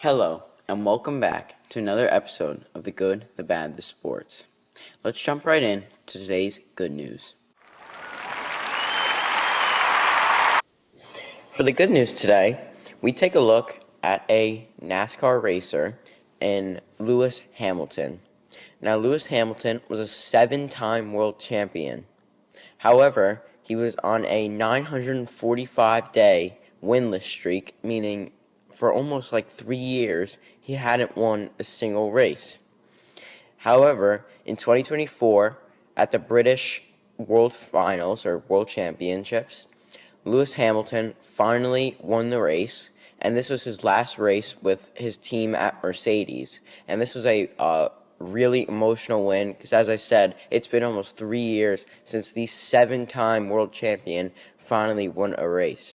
Hello, and welcome back to another episode of The Good, the Bad, the Sports. Let's jump right in to today's good news. For the good news today, we take a look at a NASCAR racer in Lewis Hamilton. Now, Lewis Hamilton was a 7-time world champion. However, he was on a 945-day winless streak, meaning for almost 3 years, he hadn't won a single race. However, in 2024, at the British World Finals or World Championships, Lewis Hamilton finally won the race, and this was his last race with his team at Mercedes. And this was a really emotional win because, as I said, it's been almost 3 years since the 7-time world champion finally won a race.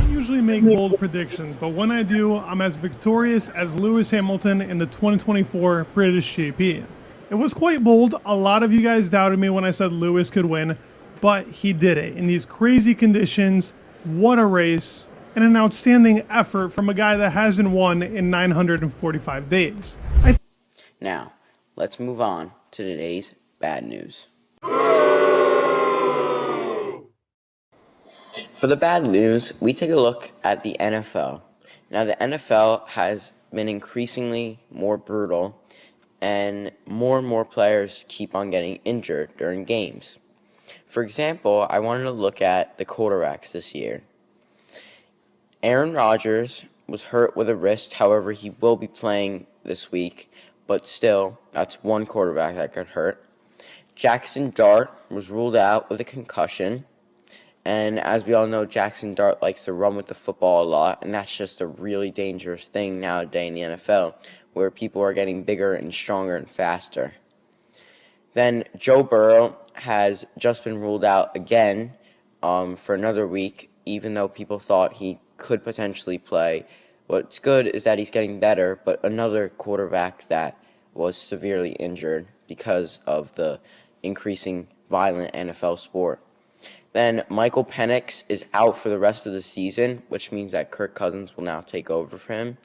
Usually make bold predictions, but when I do, I'm as victorious as Lewis Hamilton in the 2024 British GP. It was quite bold. A lot of you guys doubted me when I said Lewis could win, but he did it in these crazy conditions. What a race, and an outstanding effort from a guy that hasn't won in 945 days. Now, let's move on to today's bad news. For the bad news, we take a look at the NFL. Now, the NFL has been increasingly more brutal, and more players keep on getting injured during games. For example, I wanted to look at the quarterbacks this year. Aaron Rodgers was hurt with a wrist, however, he will be playing this week, but still, that's one quarterback that got hurt. Jackson Dart was ruled out with a concussion. And as we all know, Jackson Dart likes to run with the football a lot, and that's just a really dangerous thing nowadays in the NFL, where people are getting bigger and stronger and faster. Then Joe Burrow has just been ruled out again for another week, even though people thought he could potentially play. What's good is that he's getting better, but another quarterback that was severely injured because of the increasing violent NFL sport. Then Michael Penix is out for the rest of the season, which means that Kirk Cousins will now take over for him.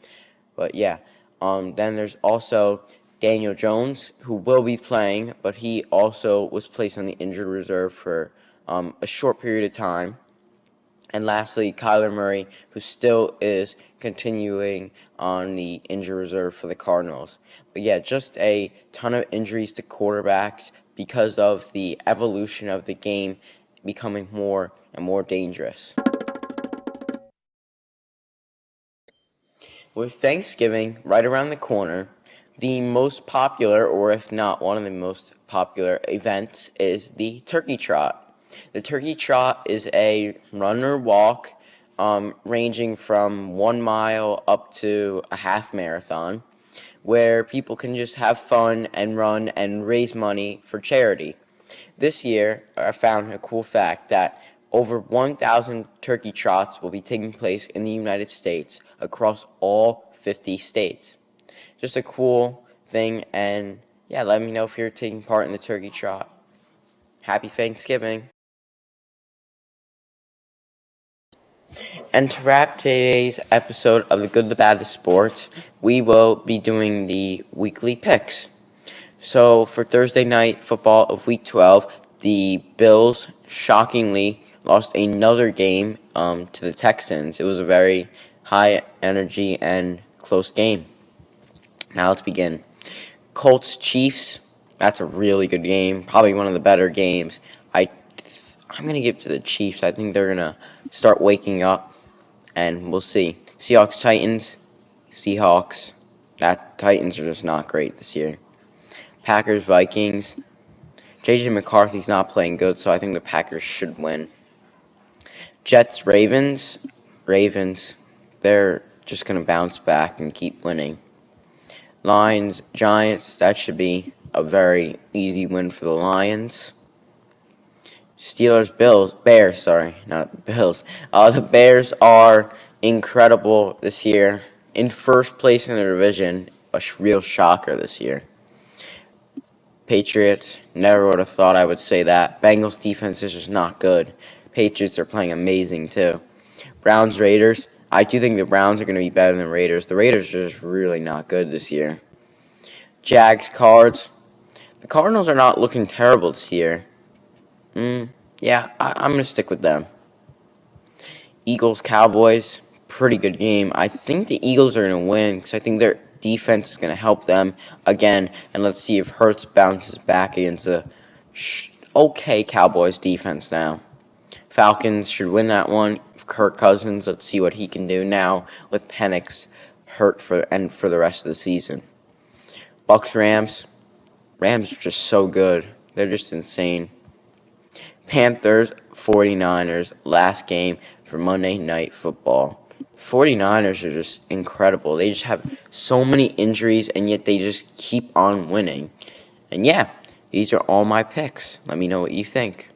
But yeah, then there's also Daniel Jones, who will be playing, but he also was placed on the injured reserve for a short period of time. And lastly, Kyler Murray, who still is continuing on the injured reserve for the Cardinals. But yeah, just a ton of injuries to quarterbacks because of the evolution of the game becoming more and more dangerous. With Thanksgiving right around the corner, the most popular, or if not one of the most popular events, is the Turkey Trot. The Turkey Trot is a run or walk ranging from 1 mile up to a half marathon, where people can just have fun and run and raise money for charity. This year, I found a cool fact that over 1,000 turkey trots will be taking place in the United States across all 50 states. Just a cool thing, and yeah, let me know if you're taking part in the turkey trot. Happy Thanksgiving. And to wrap today's episode of The Good, the Bad, the Sports, we will be doing the weekly picks. So for Thursday night football of Week 12, the Bills shockingly lost another game to the Texans. It was a very high energy and close game. Now let's begin. Colts Chiefs. That's a really good game. Probably one of the better games. I'm gonna give it to the Chiefs. I think they're gonna start waking up, and we'll see. Seahawks Titans. Seahawks. That Titans are just not great this year. Packers Vikings. J.J. McCarthy's not playing good, so I think the Packers should win. Jets Ravens. Ravens. They're just going to bounce back and keep winning. Lions Giants. That should be a very easy win for the Lions. Steelers Bears. Sorry, not Bills. The Bears are incredible this year. In first place in the division. A real shocker this year. Patriots, never would have thought I would say that. Bengals defense is just not good. Patriots are playing amazing too. Browns, Raiders, I do think the Browns are going to be better than Raiders. The Raiders are just really not good this year. Jags, Cards, the Cardinals are not looking terrible this year. Yeah, I'm going to stick with them. Eagles, Cowboys, pretty good game. I think the Eagles are going to win because I think their defense is going to help them again. And let's see if Hurts bounces back against a okay Cowboys defense now. Falcons should win that one. Kirk Cousins, let's see what he can do now with Penix hurt for the rest of the season. Bucks, Rams. Rams are just so good. They're just insane. Panthers, 49ers, last game for Monday Night Football. 49ers are just incredible. They just have so many injuries, and yet they just keep on winning. And yeah, these are all my picks. Let me know what you think.